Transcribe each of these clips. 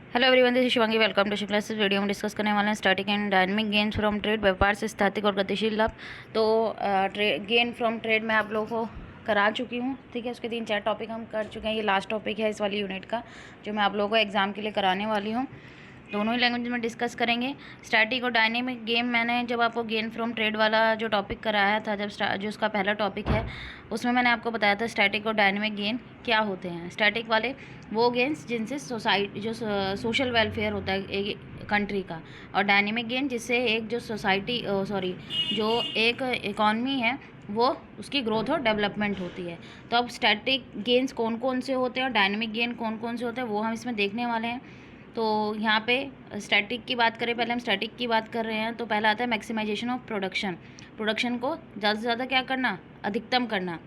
Hello everyone, this is Shivangi. Welcome to Shivlas. इस video में discuss करने वाले हैं static and dynamic gains from trade, व्यापार से स्थैतिक और गतिशील लाभ। तो गेन फ्रॉम ट्रेड मैं आप लोगों को करा चुकी हूँ, ठीक है। उसके 3-4 टॉपिक हम कर चुके हैं। ये लास्ट टॉपिक है इस वाली यूनिट का, जो मैं आप लोगों को एग्जाम के लिए कराने वाली हूँ। दोनों ही लैंग्वेज में डिस्कस करेंगे। स्टैटिक और डायनेमिक गेम मैंने जब आपको गेन फ्रॉम ट्रेड वाला जो टॉपिक कराया था, जो उसका पहला टॉपिक है, उसमें मैंने आपको बताया था स्टैटिक और डायनेमिक गेन क्या होते हैं। स्टैटिक वाले वो गेन्स जिनसे सोसाइटी जो सोशल वेलफेयर होता है एक कंट्री का, और डायनेमिक गेन जिससे एक जो सोसाइटी जो एक इकॉनमी है वो उसकी ग्रोथ और डेवलपमेंट होती है। तो अब स्टैटिक गेन्स कौन कौन से होते हैं और डायनेमिक गेन कौन कौन से होते हैं वो हम इसमें देखने वाले हैं। तो यहाँ पे स्टैटिक की बात करें, पहले हम स्टैटिक की बात कर रहे हैं। तो पहला आता है मैक्सिमाइजेशन ऑफ प्रोडक्शन को ज़्यादा से ज़्यादा क्या करना, अधिकतम करना।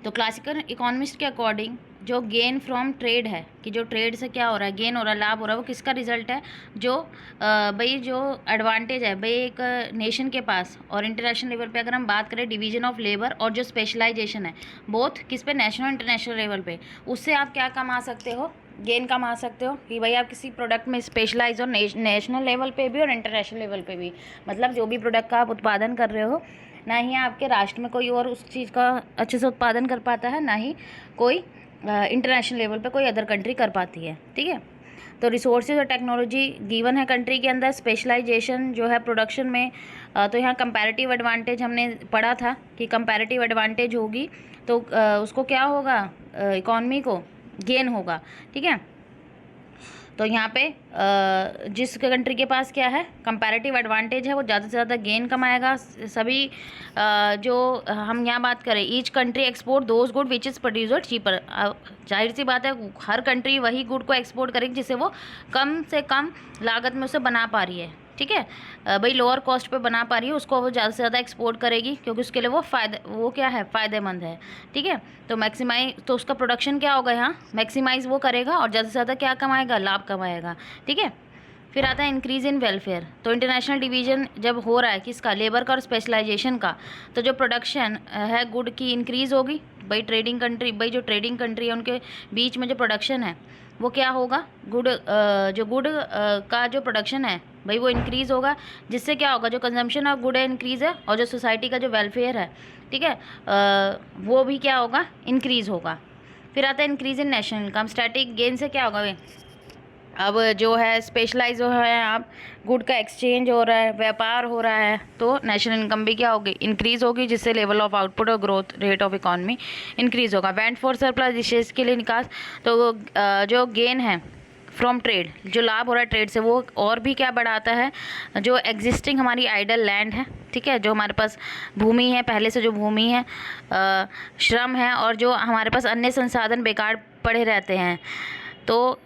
तो क्लासिकल इकोनॉमिस्ट के अकॉर्डिंग जो गेन फ्रॉम ट्रेड है, कि जो ट्रेड से क्या हो रहा है, गेन हो रहा है, लाभ हो रहा है, वो किसका रिजल्ट है, जो भाई जो एडवांटेज है भाई एक नेशन के पास। और इंटरनेशनल लेवल पे अगर हम बात करें डिवीजन ऑफ लेबर और जो स्पेशलाइजेशन है, बोथ किस पे, नेशनल इंटरनेशनल लेवल पे, उससे आप क्या कमा सकते हो, गेन कमा सकते हो कि भाई आप किसी प्रोडक्ट में स्पेशलाइज हो, नेशनल लेवल पे भी और इंटरनेशनल लेवल पे भी। मतलब जो भी प्रोडक्ट का आप उत्पादन कर रहे हो, ना ही आपके राष्ट्र में कोई और उस चीज़ का अच्छे से उत्पादन कर पाता है, ना ही कोई इंटरनेशनल लेवल पे कोई अदर कंट्री कर पाती है, ठीक है। तो रिसोर्सेज और टेक्नोलॉजी गिवन है कंट्री के अंदर। स्पेशलाइजेशन जो है प्रोडक्शन में, तो यहाँ कंपैरेटिव एडवांटेज हमने पढ़ा था कि कंपैरेटिव एडवांटेज होगी तो उसको क्या होगा, इकॉनमी को गेन होगा, ठीक है। तो यहाँ पे जिस कंट्री के पास क्या है, कंपैरेटिव एडवांटेज है, वो ज़्यादा से ज़्यादा गेन कमाएगा। सभी जो हम यहाँ बात करें, each country export those good which is producer cheaper. जाहिर सी बात है, हर कंट्री वही गुड को एक्सपोर्ट करेगी जिसे वो कम से कम लागत में उसे बना पा रही है, ठीक है। भाई लोअर कॉस्ट पे बना पा रही है, उसको वो ज़्यादा से ज़्यादा एक्सपोर्ट करेगी क्योंकि उसके लिए वो क्या है, फ़ायदेमंद है, ठीक है। तो मैक्सिमाइज, तो उसका प्रोडक्शन क्या होगा, यहाँ मैक्सिमाइज वो करेगा और ज़्यादा से ज़्यादा क्या कमाएगा, लाभ कमाएगा, ठीक है। फिर आता है इंक्रीज़ इन वेलफेयर। तो इंटरनेशनल डिवीजन जब हो रहा है किसका, लेबर का और स्पेशलाइजेशन का, तो जो प्रोडक्शन है गुड की इंक्रीज़ होगी। भाई जो ट्रेडिंग कंट्री है उनके बीच में जो प्रोडक्शन है वो क्या होगा, गुड जो गुड का जो प्रोडक्शन है भाई वो इंक्रीज़ होगा, जिससे क्या होगा, जो कंजम्पशन ऑफ गुड है इंक्रीज़ है, और जो सोसाइटी का जो वेलफेयर है, ठीक है, वो भी क्या होगा, इंक्रीज़ होगा। फिर आता है increase in national income. Static gain से क्या होगा भाई, अब जो है स्पेशलाइज हो है, आप गुड का एक्सचेंज हो रहा है, व्यापार हो रहा है, तो नेशनल इनकम भी क्या होगी, इंक्रीज़ होगी, जिससे लेवल ऑफ आउटपुट और growth rate of economy increase होगा। वेंट फॉर सरप्लस, विशेष के लिए निकास। तो जो गेन है फ्रॉम ट्रेड, जो लाभ हो रहा है ट्रेड से, वो और भी क्या बढ़ाता है, जो एग्जिस्टिंग हमारी आइडल लैंड है, ठीक है, जो हमारे पास भूमि है, पहले से जो भूमि है, श्रम है, और जो हमारे पास अन्य संसाधन बेकार पड़े रहते हैं। तो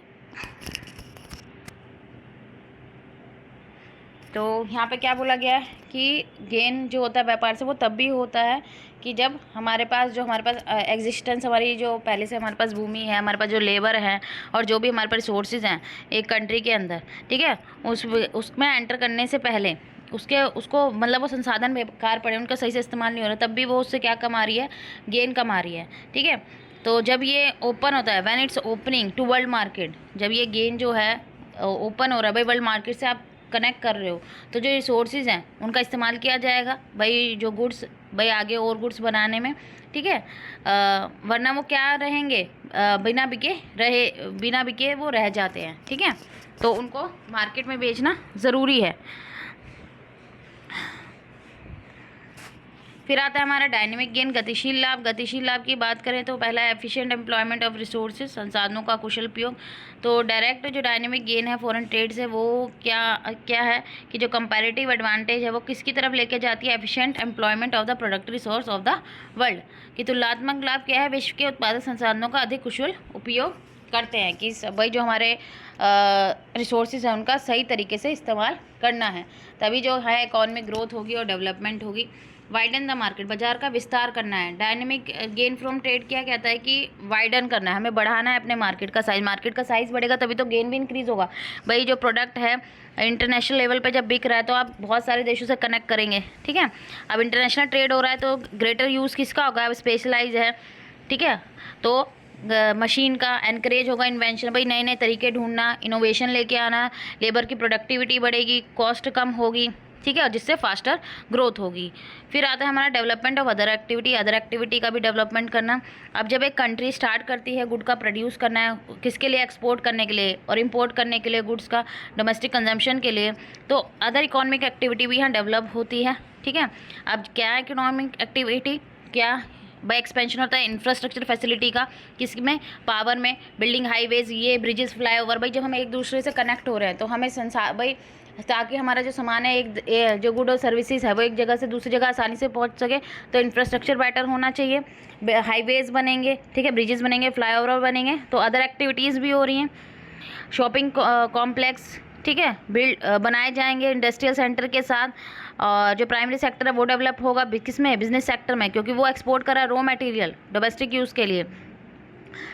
यहाँ पे क्या बोला गया है कि गेन जो होता है व्यापार से वो तब भी होता है कि जब हमारे पास एग्जिस्टेंस, हमारी जो पहले से हमारे पास भूमि है, हमारे पास जो लेबर है, और जो भी हमारे पास रिसोर्सेज हैं एक कंट्री के अंदर, ठीक है, उसमें एंटर करने से पहले उसको मतलब वो संसाधन बेकार पड़े, उनका सही से इस्तेमाल नहीं हो रहा, तब भी वो उससे क्या कमा रही है, गेन कमा रही है, ठीक है। तो जब ये ओपन होता है, when it's opening to world market, जब ये गेन जो है ओपन हो रहा है भाई, वर्ल्ड मार्केट से आप कनेक्ट कर रहे हो, तो जो रिसोर्सेज हैं उनका इस्तेमाल किया जाएगा भाई, जो गुड्स भाई आगे और गुड्स बनाने में, ठीक है। वरना वो क्या रहेंगे, बिना बिके वो रह जाते हैं, ठीक है। तो उनको मार्केट में बेचना ज़रूरी है। फिर आता है हमारा डायनेमिक गेन, गतिशील लाभ। गतिशील लाभ की बात करें तो पहला है एफिशिएंट एम्प्लॉयमेंट ऑफ रिसोर्सेज, संसाधनों का कुशल उपयोग। तो डायरेक्ट जो डायनेमिक गेन है फॉरेन ट्रेड से, वो क्या है कि जो कंपैरेटिव एडवांटेज है वो किसकी तरफ लेके जाती है, efficient employment of the product resource of the world. कि तुलनात्मक लाभ क्या है, विश्व के उत्पादक संसाधनों का अधिक कुशल उपयोग करते हैं, कि भाई जो हमारे रिसोर्सेज हैं उनका सही तरीके से इस्तेमाल करना है, तभी जो है इकॉनमिक ग्रोथ होगी और डेवलपमेंट होगी। वाइडन द मार्केट, बाजार का विस्तार करना है। डायनेमिक गेन फ्रॉम ट्रेड क्या कहता है कि वाइडन करना है, हमें बढ़ाना है अपने मार्केट का साइज़ बढ़ेगा तभी तो गेन भी इंक्रीज़ होगा। भाई जो प्रोडक्ट है इंटरनेशनल लेवल पे जब बिक रहा है तो आप बहुत सारे देशों से कनेक्ट करेंगे, ठीक है। अब इंटरनेशनल ट्रेड हो रहा है तो ग्रेटर यूज़ किसका होगा, अब स्पेशलाइज है, ठीक है। तो मशीन का एनकरेज होगा, इन्वेंशन, भाई नए नए तरीके ढूंढना, इनोवेशन लेके आना, लेबर की प्रोडक्टिविटी बढ़ेगी, कॉस्ट कम होगी, ठीक है, और जिससे फास्टर ग्रोथ होगी। फिर आता है हमारा development of other activity, other activity का भी डेवलपमेंट करना। अब जब एक कंट्री स्टार्ट करती है गुड का प्रोड्यूस करना है, किसके लिए, एक्सपोर्ट करने के लिए और इंपोर्ट करने के लिए, गुड्स का डोमेस्टिक कंजम्पशन के लिए, तो अदर इकोनॉमिक एक्टिविटी भी यहाँ डेवलप होती है, ठीक है। अब क्या है इकोनॉमिक एक्टिविटी, क्या बाय एक्सपेंशन होता है इंफ्रास्ट्रक्चर फैसिलिटी का, किसमें, पावर में, बिल्डिंग हाईवेज, ये ब्रिजेस, फ्लाईओवर, भाई जब हम एक दूसरे से कनेक्ट हो रहे हैं तो हमें संसार, भाई ताकि हमारा जो सामान है, जो गुड और सर्विसेज है वो एक जगह से दूसरी जगह आसानी से पहुंच सके, तो इंफ्रास्ट्रक्चर बेटर होना चाहिए, हाईवेज बनेंगे, ठीक है, ब्रिजेस बनेंगे, फ्लाईओवर बनेंगे, तो अदर एक्टिविटीज़ भी हो रही हैं, शॉपिंग कॉम्प्लेक्स, ठीक है, बनाए जाएंगे इंडस्ट्रियल सेंटर के साथ, और जो प्राइमरी सेक्टर है वो डेवलप होगा किसमें, बिजनेस सेक्टर में, क्योंकि वो एक्सपोर्ट कर रहा है रॉ मटेरियल डोमेस्टिक यूज़ के लिए।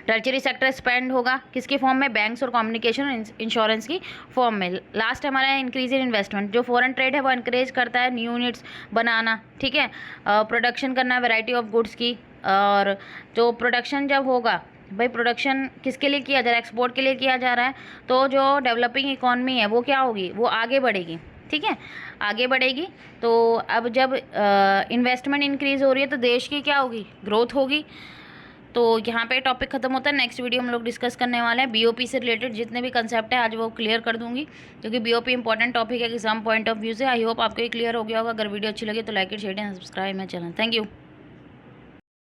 टर्चरी सेक्टर एक्सपेंड होगा किसके फॉर्म में, बैंक्स और कम्युनिकेशन इंश्योरेंस की फॉर्म में। लास्ट हमारा इंक्रीज इन इन्वेस्टमेंट, जो फॉरेन ट्रेड है वो इंकरेज करता है न्यू यूनिट्स बनाना, ठीक है, प्रोडक्शन करना वैरायटी ऑफ गुड्स की, और जो प्रोडक्शन जब होगा, भाई प्रोडक्शन किसके लिए किया जा रहा है, एक्सपोर्ट के लिए किया जा रहा है, तो जो डेवलपिंग इकॉनमी है वो क्या होगी, वो आगे बढ़ेगी, ठीक है, आगे बढ़ेगी। तो अब जब इन्वेस्टमेंट इंक्रीज़ हो रही है तो देश की क्या होगी, ग्रोथ होगी। तो यहाँ पे टॉपिक खत्म होता है। नेक्स्ट वीडियो हम लोग डिस्कस करने वाले हैं बीओपी से रिलेटेड जितने भी कंसेप्ट है, आज वो क्लियर कर दूंगी, क्योंकि बीओपी इंपॉर्टेंट टॉपिक है एग्जाम पॉइंट ऑफ व्यू से। आई होप आपको ये क्लियर हो गया होगा। अगर वीडियो अच्छी लगी तो like it, share and subscribe my channel. Thank you.